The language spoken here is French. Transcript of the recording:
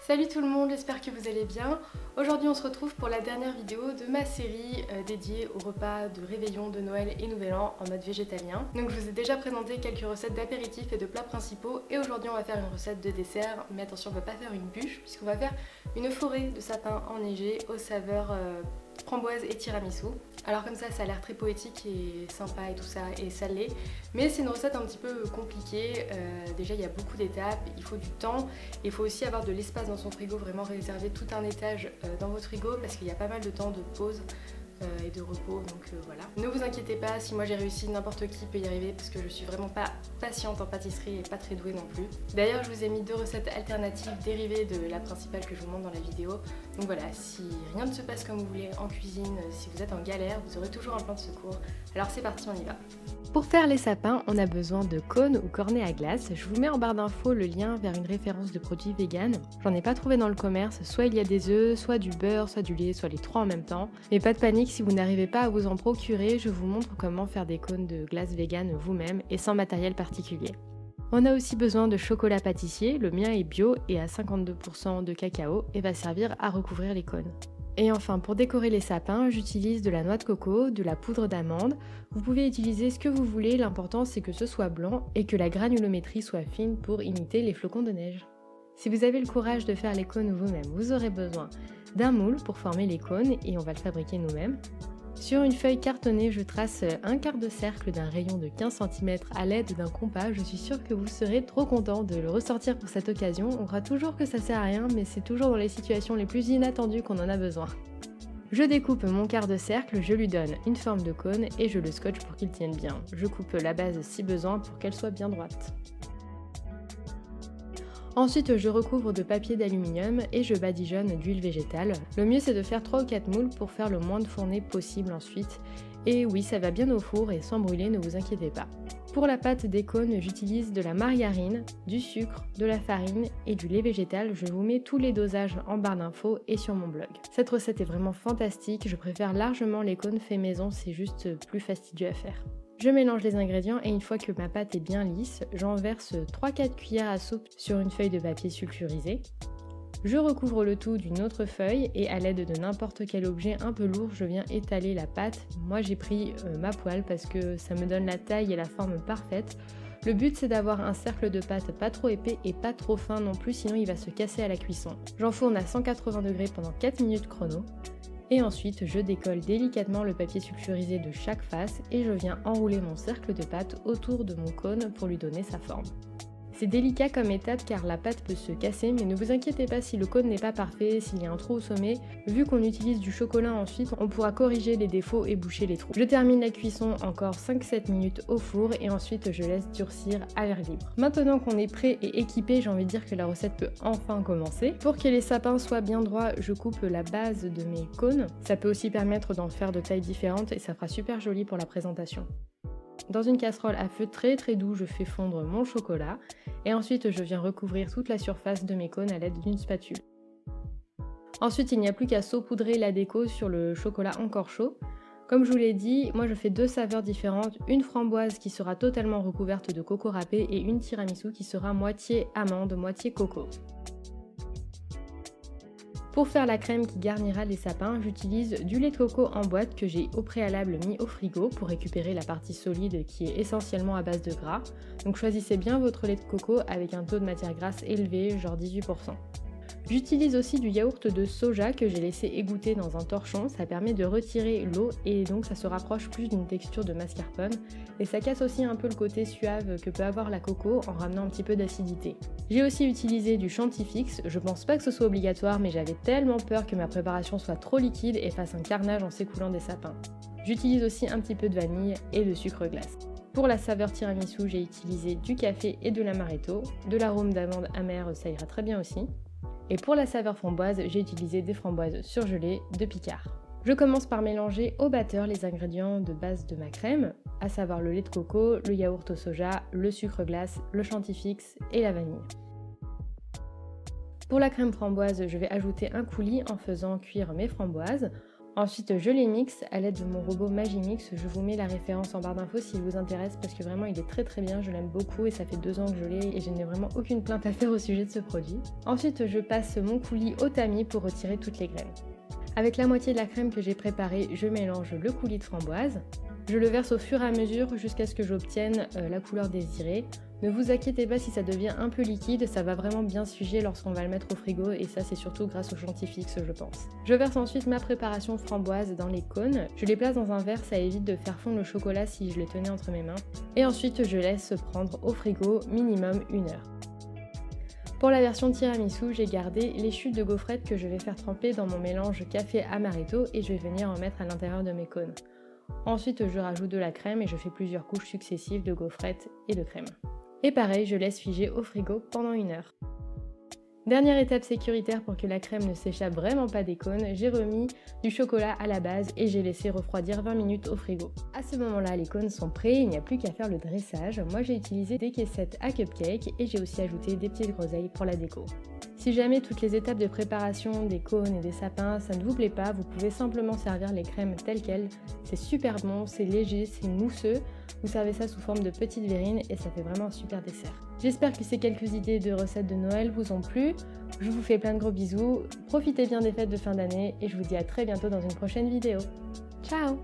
Salut tout le monde, j'espère que vous allez bien. Aujourd'hui on se retrouve pour la dernière vidéo de ma série dédiée au repas de réveillon de Noël et Nouvel An en mode végétalien. Donc je vous ai déjà présenté quelques recettes d'apéritifs et de plats principaux et aujourd'hui on va faire une recette de dessert, mais attention on va pas faire une bûche puisqu'on va faire une forêt de sapin enneigé aux saveurs framboise et tiramisu. Alors comme ça a l'air très poétique et sympa et tout ça et salé, mais c'est une recette un petit peu compliquée. Déjà il y a beaucoup d'étapes, il faut du temps, il faut aussi avoir de l'espace dans son frigo, vraiment réserver tout un étage dans votre frigo parce qu'il y a pas mal de temps de pause et de repos, donc voilà. Ne vous inquiétez pas, si moi j'ai réussi, n'importe qui peut y arriver parce que je suis vraiment pas patiente en pâtisserie et pas très douée non plus. D'ailleurs je vous ai mis 2 recettes alternatives dérivées de la principale que je vous montre dans la vidéo. Donc voilà, si rien ne se passe comme vous voulez en cuisine, si vous êtes en galère, vous aurez toujours un plan de secours. Alors c'est parti, on y va. Pour faire les sapins, on a besoin de cônes ou cornets à glace. Je vous mets en barre d'infos le lien vers une référence de produits vegan. J'en ai pas trouvé dans le commerce, soit il y a des œufs, soit du beurre, soit du lait, soit les 3 en même temps. Mais pas de panique, si vous n'arrivez pas à vous en procurer, je vous montre comment faire des cônes de glace vegan vous-même et sans matériel particulier. On a aussi besoin de chocolat pâtissier, le mien est bio et à 52% de cacao et va servir à recouvrir les cônes. Et enfin, pour décorer les sapins, j'utilise de la noix de coco, de la poudre d'amande. Vous pouvez utiliser ce que vous voulez, l'important c'est que ce soit blanc et que la granulométrie soit fine pour imiter les flocons de neige. Si vous avez le courage de faire les cônes vous-même, vous aurez besoin d'un moule pour former les cônes et on va le fabriquer nous-mêmes. Sur une feuille cartonnée, je trace un quart de cercle d'un rayon de 15 cm à l'aide d'un compas. Je suis sûre que vous serez trop content de le ressortir pour cette occasion. On croit toujours que ça sert à rien, mais c'est toujours dans les situations les plus inattendues qu'on en a besoin. Je découpe mon quart de cercle, je lui donne une forme de cône et je le scotche pour qu'il tienne bien. Je coupe la base si besoin pour qu'elle soit bien droite. Ensuite, je recouvre de papier d'aluminium et je badigeonne d'huile végétale. Le mieux c'est de faire 3 ou 4 moules pour faire le moins de fournées possible ensuite. Et oui, ça va bien au four et sans brûler, ne vous inquiétez pas. Pour la pâte des cônes, j'utilise de la margarine, du sucre, de la farine et du lait végétal. Je vous mets tous les dosages en barre d'infos et sur mon blog. Cette recette est vraiment fantastique, je préfère largement les cônes faits maison, c'est juste plus fastidieux à faire. Je mélange les ingrédients et une fois que ma pâte est bien lisse, j'en verse 3-4 cuillères à soupe sur une feuille de papier sulfurisé. Je recouvre le tout d'une autre feuille et à l'aide de n'importe quel objet un peu lourd, je viens étaler la pâte. Moi j'ai pris ma poêle parce que ça me donne la taille et la forme parfaite. Le but c'est d'avoir un cercle de pâte pas trop épais et pas trop fin non plus, sinon il va se casser à la cuisson. J'enfourne à 180 degrés pendant 4 minutes chrono. Et ensuite, je décolle délicatement le papier sulfurisé de chaque face et je viens enrouler mon cercle de pâte autour de mon cône pour lui donner sa forme. C'est délicat comme étape car la pâte peut se casser, mais ne vous inquiétez pas si le cône n'est pas parfait, s'il y a un trou au sommet. Vu qu'on utilise du chocolat ensuite, on pourra corriger les défauts et boucher les trous. Je termine la cuisson encore 5-7 minutes au four et ensuite je laisse durcir à l'air libre. Maintenant qu'on est prêt et équipé, j'ai envie de dire que la recette peut enfin commencer. Pour que les sapins soient bien droits, je coupe la base de mes cônes. Ça peut aussi permettre d'en faire de tailles différentes et ça fera super joli pour la présentation. Dans une casserole à feu très doux, je fais fondre mon chocolat et ensuite je viens recouvrir toute la surface de mes cônes à l'aide d'une spatule. Ensuite, il n'y a plus qu'à saupoudrer la déco sur le chocolat encore chaud. Comme je vous l'ai dit, moi je fais 2 saveurs différentes, une framboise qui sera totalement recouverte de coco râpé et une tiramisu qui sera moitié amande, moitié coco. Pour faire la crème qui garnira les sapins, j'utilise du lait de coco en boîte que j'ai au préalable mis au frigo pour récupérer la partie solide qui est essentiellement à base de gras. Donc choisissez bien votre lait de coco avec un taux de matière grasse élevé, genre 18%. J'utilise aussi du yaourt de soja que j'ai laissé égoutter dans un torchon, ça permet de retirer l'eau et donc ça se rapproche plus d'une texture de mascarpone et ça casse aussi un peu le côté suave que peut avoir la coco en ramenant un petit peu d'acidité. J'ai aussi utilisé du chantifix, je pense pas que ce soit obligatoire mais j'avais tellement peur que ma préparation soit trop liquide et fasse un carnage en s'écoulant des sapins. J'utilise aussi un petit peu de vanille et de sucre glace. Pour la saveur tiramisu, j'ai utilisé du café et de l'amaretto, de l'arôme d'amande amère, ça ira très bien aussi. Et pour la saveur framboise, j'ai utilisé des framboises surgelées de Picard. Je commence par mélanger au batteur les ingrédients de base de ma crème, à savoir le lait de coco, le yaourt au soja, le sucre glace, le chantifix et la vanille. Pour la crème framboise, je vais ajouter un coulis en faisant cuire mes framboises. Ensuite, je les mixe à l'aide de mon robot Magimix. Je vous mets la référence en barre d'infos s'il vous intéresse parce que vraiment il est très bien, je l'aime beaucoup et ça fait 2 ans que je l'ai et je n'ai vraiment aucune plainte à faire au sujet de ce produit. Ensuite, je passe mon coulis au tamis pour retirer toutes les graines. Avec la moitié de la crème que j'ai préparée, je mélange le coulis de framboise. Je le verse au fur et à mesure jusqu'à ce que j'obtienne la couleur désirée. Ne vous inquiétez pas si ça devient un peu liquide, ça va vraiment bien suger lorsqu'on va le mettre au frigo et ça c'est surtout grâce au Chantifix je pense. Je verse ensuite ma préparation framboise dans les cônes, je les place dans un verre, ça évite de faire fondre le chocolat si je les tenais entre mes mains. Et ensuite je laisse prendre au frigo minimum 1 heure. Pour la version tiramisu, j'ai gardé les chutes de gaufrettes que je vais faire tremper dans mon mélange café amaretto et je vais venir en mettre à l'intérieur de mes cônes. Ensuite je rajoute de la crème et je fais plusieurs couches successives de gaufrettes et de crème. Et pareil, je laisse figer au frigo pendant 1 heure. Dernière étape sécuritaire pour que la crème ne s'échappe vraiment pas des cônes, j'ai remis du chocolat à la base et j'ai laissé refroidir 20 minutes au frigo. À ce moment-là, les cônes sont prêts, il n'y a plus qu'à faire le dressage. Moi j'ai utilisé des caissettes à cupcake et j'ai aussi ajouté des petites groseilles pour la déco. Si jamais toutes les étapes de préparation des cônes et des sapins, ça ne vous plaît pas, vous pouvez simplement servir les crèmes telles quelles. C'est super bon, c'est léger, c'est mousseux. Vous servez ça sous forme de petites verrines et ça fait vraiment un super dessert. J'espère que ces quelques idées de recettes de Noël vous ont plu. Je vous fais plein de gros bisous, profitez bien des fêtes de fin d'année et je vous dis à très bientôt dans une prochaine vidéo. Ciao!